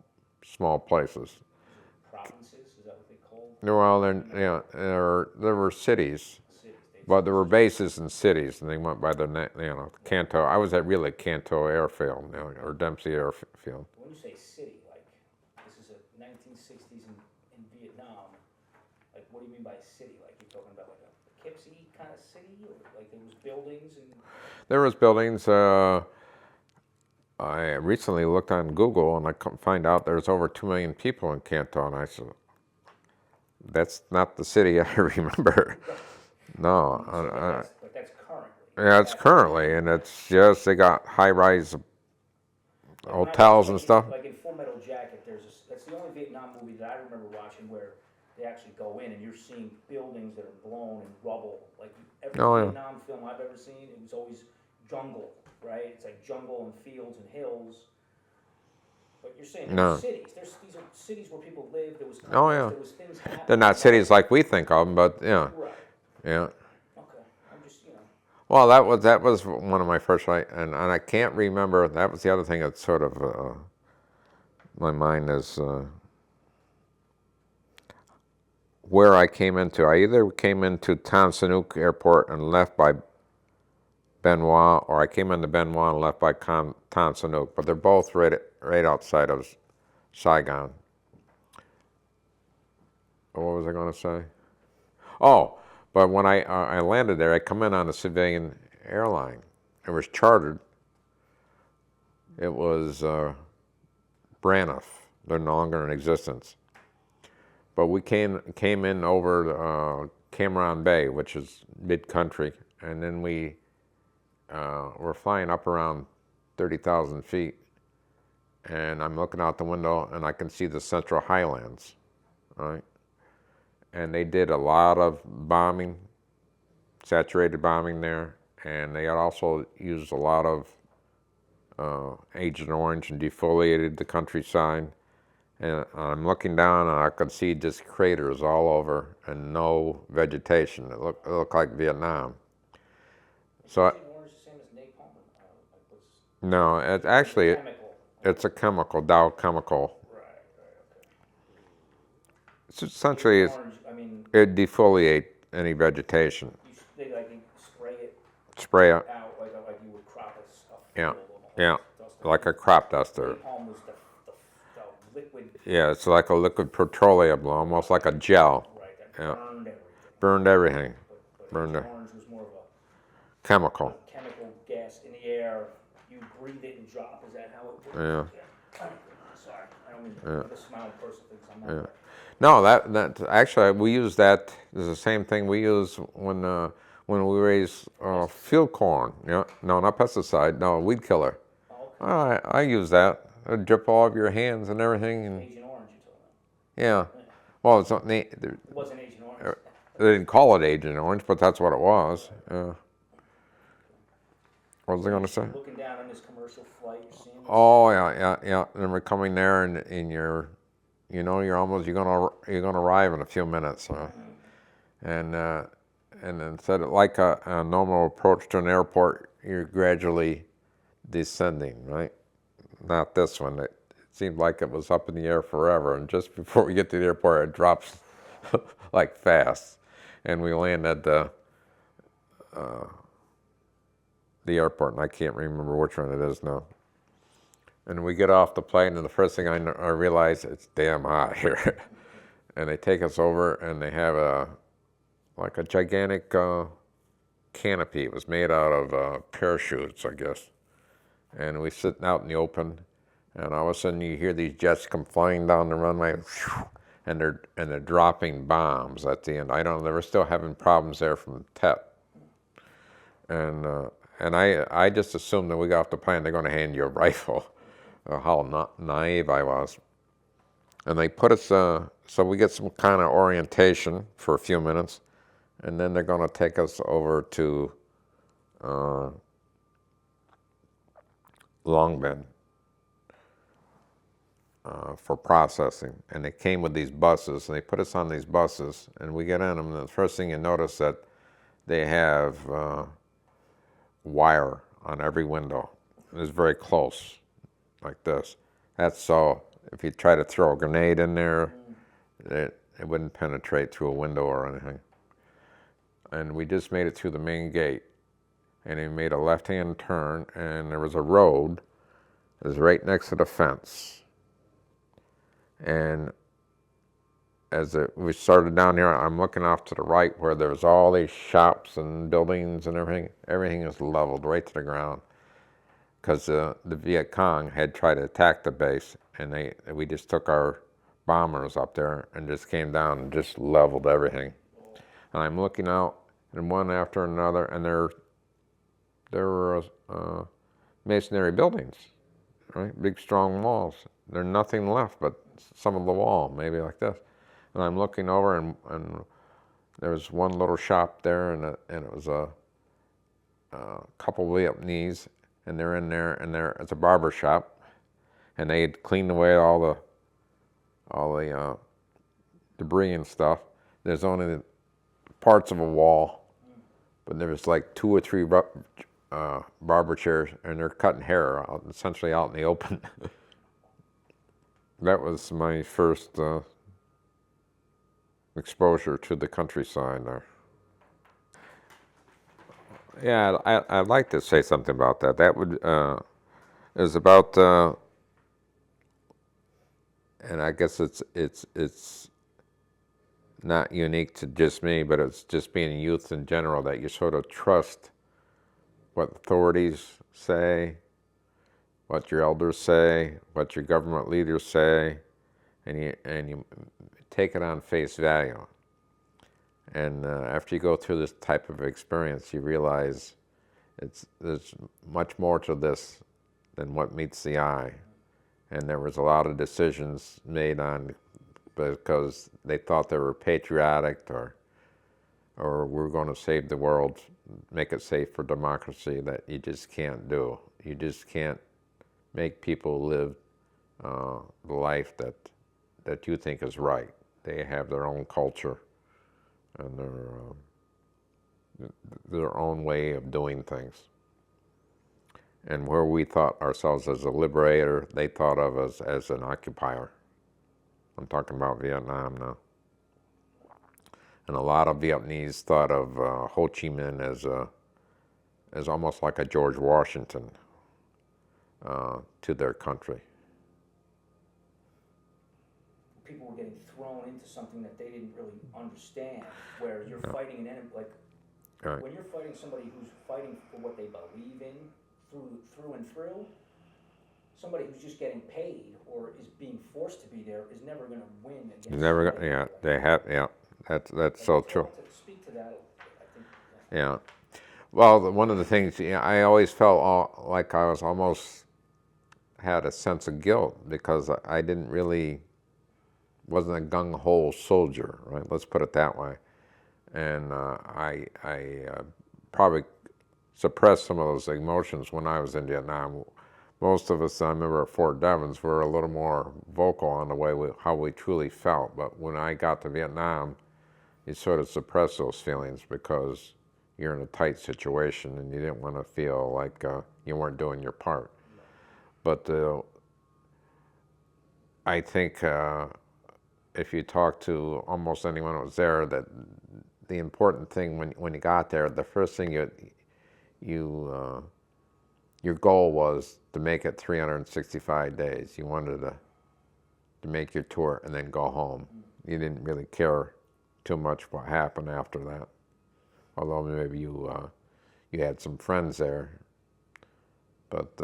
places. Provinces, is that what they call? Well, there were cities, but there were bases in cities, and they went by the Canto. I was at really Canto Airfield, or Dempsey Airfield. When you say city, like this is a 1960s in Vietnam, like what do you mean by city? Like you're talking about like a Poughkeepsie kind of city, or like there was buildings and. There was buildings. I recently looked on Google and I find out there's over 2 million people in Canton. And I said, that's not the city I remember. No. But that's currently. Yeah, it's currently, and it's just, they got high-rise hotels and stuff. Like in Full Metal Jacket, that's the only Vietnam movie that I remember watching where they actually go in and you're seeing buildings that are blown and rubble. Like every Vietnam film I've ever seen, it was always jungle, right? It's like jungle and fields and hills. But you're saying there's cities. These are cities where people live. There was there was things happening. They're not cities like we think of them, but yeah. Right. Yeah. Okay. I'm just, Well, that was one of my first, and I can't remember. That was the other thing that sort of my mind is where I came into. I either came into Tan Son Nhut Airport and left by Benoit, or I came into Benoit and left by Tan Son Nhut. But they're both right outside of Saigon. What was I going to say? Oh. But when I landed there, I come in on a civilian airline. It was chartered. It was Braniff. They're no longer in existence. But we came in over Cam Bay, which is mid-country, and then we were flying up around 30,000 feet. And I'm looking out the window, and I can see the Central Highlands, right? And they did a lot of bombing, saturated bombing there, and they had also used a lot of Agent Orange and defoliated the countryside. And I'm looking down, and I could see just craters all over and no vegetation. It looked like Vietnam. So Agent Orange the same as napalm? No, it's a chemical, Dow chemical. Right, okay. It's essentially it defoliate any vegetation. They spray it. Spray it. Out like you would crop stuff. Yeah, like a crop duster. Napalm was the liquid. Yeah, it's like a liquid petroleum, almost like a gel. Right, that burned everything. Burned everything. Orange was more of a chemical gas in the air. You breathe it and drop. Is that how it works? Yeah. Sorry, I don't mean to smile in person because I'm not. No, that actually we use that. It's the same thing we use when we raise field corn. Yeah, no, not pesticide. No, weed killer. Oh, okay. I use that. It'll drip all over your hands and everything. And Agent Orange, you told me. yeah, Well, it's not, It wasn't Agent Orange. they didn't call it Agent Orange, but that's what it was. What was I going to say? Looking down on this commercial flight, you're seeing this. Oh yeah. And we're coming there, and you're gonna arrive in a few minutes, and instead of like a normal approach to an airport, you're gradually descending, right? Not this one. It seemed like it was up in the air forever, and just before we get to the airport, it drops like fast, and we land at the airport, and I can't remember which one it is now. And we get off the plane, and the first thing I realize, it's damn hot here. And they take us over, and they have a gigantic canopy. It was made out of parachutes, I guess. And we sitting out in the open, and all of a sudden you hear these jets come flying down the runway, and they're dropping bombs at the end. I don't know, they were still having problems there from TET. And I just assumed that we got off the plane, they're going to hand you a rifle. How naive I was. And they put us, so we get some kind of orientation for a few minutes, and then they're going to take us over to Long Bend for processing. And they came with these buses, and they put us on these buses, and we get in them, and the first thing you notice that they have wire on every window. It's very close, like this. That's so if you try to throw a grenade in there, it wouldn't penetrate through a window or anything. And we just made it through the main gate, and we made a left-hand turn, and there was a road that was right next to the fence. And as we started down here, I'm looking off to the right where there's all these shops and buildings and everything. Everything is leveled right to the ground, because the Viet Cong had tried to attack the base, and we just took our bombers up there and just came down and just leveled everything. And I'm looking out, and one after another, and there were masonry buildings, right? Big strong walls. There's nothing left but some of the wall, maybe like this. And I'm looking over, and there was one little shop there, and it was a couple Vietnamese, and they're in there, and it's a barber shop, and they had cleaned away all the debris and stuff. There's only parts of a wall, but there was like 2 or 3 barber chairs, and they're cutting hair essentially out in the open. That was my first exposure to the countryside there. Yeah, I'd like to say something about that. That would is about, and I guess it's not unique to just me, but it's just being youth in general, that you sort of trust what authorities say, what your elders say, what your government leaders say, and you take it on face value. And after you go through this type of experience, you realize there's much more to this than what meets the eye. And there was a lot of decisions made on because they thought they were patriotic, or we're going to save the world, make it safe for democracy, that you just can't do. You just can't make people live the life that you think is right. They have their own culture and their own way of doing things. And where we thought ourselves as a liberator, they thought of us as an occupier. I'm talking about Vietnam now. And a lot of Vietnamese thought of Ho Chi Minh as almost like a George Washington to their country. People were getting thrown into something that they didn't really understand, where you're fighting an enemy, like Right. when you're fighting somebody who's fighting for what they believe in through and through, somebody who's just getting paid or is being forced to be there is never going to win against Never, somebody yeah, like they that. have, yeah, that's so true. To speak to that, I think. Yeah. Well, one of the things, I always felt like I was almost had a sense of guilt because I didn't really wasn't a gung-ho soldier, right? Let's put it that way. And I probably suppressed some of those emotions when I was in Vietnam. Most of us, I remember at Fort Devens, were a little more vocal on the way how we truly felt. But when I got to Vietnam, you sort of suppress those feelings because you're in a tight situation and you didn't want to feel like you weren't doing your part. But I think if you talk to almost anyone who was there, that the important thing when you got there, the first thing you your goal was to make it 365 days. You wanted to make your tour and then go home. You didn't really care too much what happened after that. Although maybe you had some friends there, but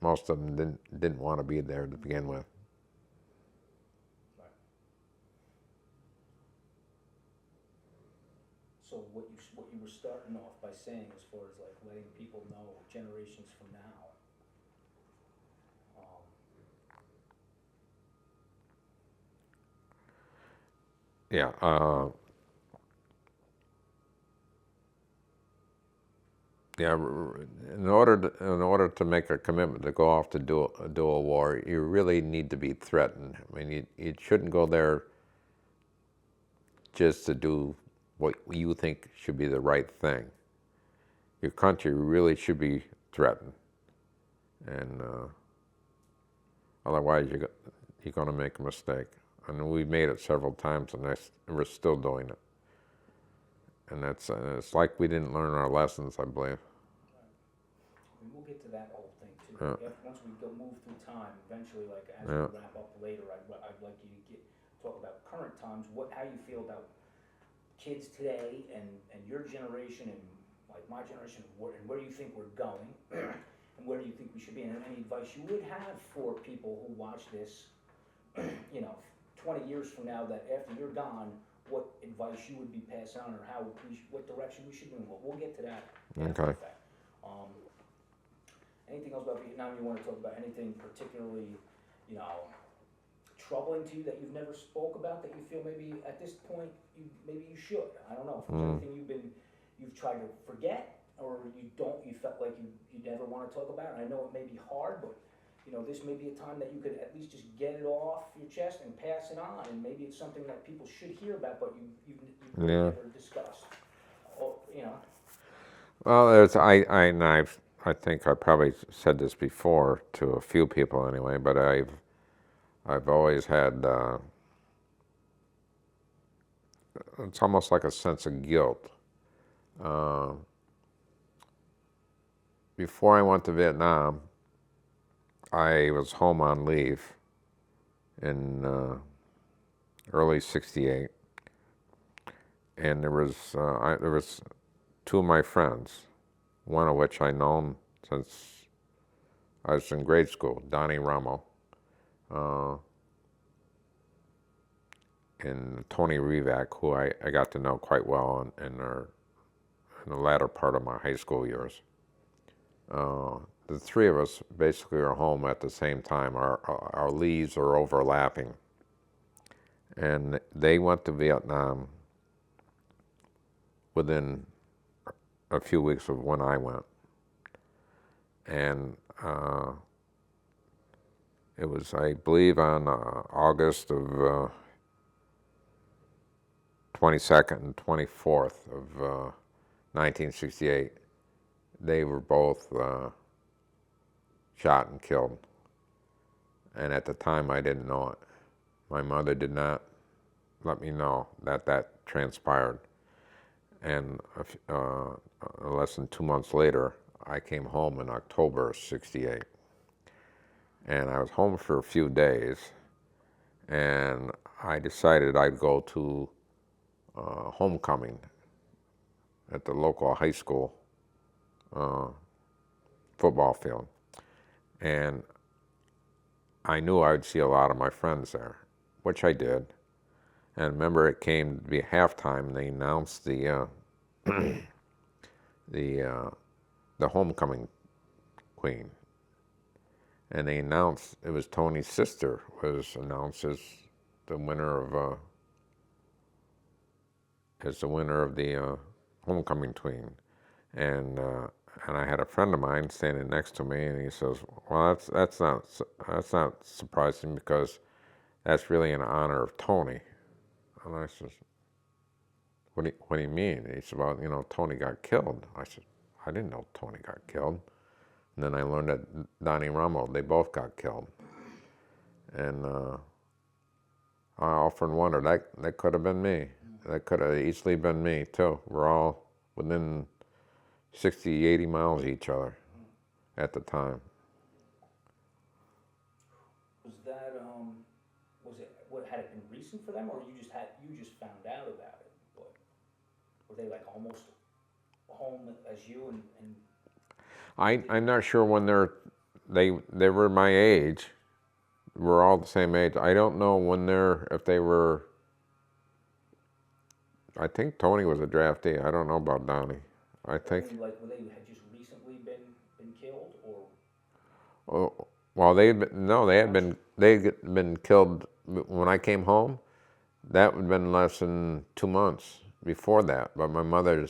most of them didn't want to be there to begin with. So what you were starting off by saying, as far as like letting people know generations from now, Yeah. Yeah, in order to make a commitment to go off to do a war, you really need to be threatened. I mean, you shouldn't go there just to do what you think should be the right thing. Your country really should be threatened, and otherwise you're going to make a mistake. And we made it several times, and we're still doing it. And it's like we didn't learn our lessons, I believe. and we'll get to that whole thing too. Yeah. Once we move through time, eventually, like as Yeah. we wrap up later, I'd like you to talk about current times. How you feel about kids today and your generation and like my generation, and where you think we're going, and where do you think we should be, and any advice you would have for people who watch this, 20 years from now, that after you're gone, what advice you would be passing on, or what direction we should move. We'll get to that. Okay. Anything else about Vietnam you want to talk about? Anything particularly, troubling to you that you've never spoke about, that you feel maybe at this point maybe you should? I don't know if there's anything you've tried to forget, or you felt like you never want to talk about. And I know it may be hard, but this may be a time that you could at least just get it off your chest and pass it on, and maybe it's something that people should hear about, but you've really never discussed. Well, I think I probably said this before to a few people anyway, but I've always had it's almost like a sense of guilt. Before I went to Vietnam, I was home on leave in early '68, and there was two of my friends, one of which I known since I was in grade school, Donnie Ramo, and Tony Revac, who I got to know quite well in the latter part of my high school years. The three of us basically are home at the same time. Our leaves are overlapping. And they went to Vietnam within a few weeks of when I went. And it was, I believe, on August of 22nd and 24th of 1968. They were both shot and killed. And at the time, I didn't know it. My mother did not let me know that transpired. And less than 2 months later, I came home in October of '68. And I was home for a few days, and I decided I'd go to homecoming at the local high school football field. And I knew I would see a lot of my friends there, which I did. And remember, it came to be halftime, and they announced the homecoming queen. And they announced, it was Tony's sister was announced as the winner of the homecoming queen, and I had a friend of mine standing next to me, and he says, "Well, that's not surprising because that's really in honor of Tony." And I says, what do you mean?" He said, "Well, Tony got killed." I said, "I didn't know Tony got killed." And then I learned that Donnie Rummo, they both got killed. And I often wondered, that could have been me. That could have easily been me, too. We're all within 60, 80 miles of each other at the time. Was that, had it been recent for them, or you just found out about it? Were they like almost home as you and I'm not sure when they were my age. We're all the same age. I don't know if they were. I think Tony was a draftee. I don't know about Donnie. I think. Like were they had just recently been killed, or? Oh, well, they had been killed when I came home. That would have been less than 2 months before that. But my mother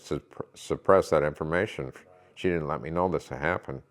suppressed that information. She didn't let me know this had happened.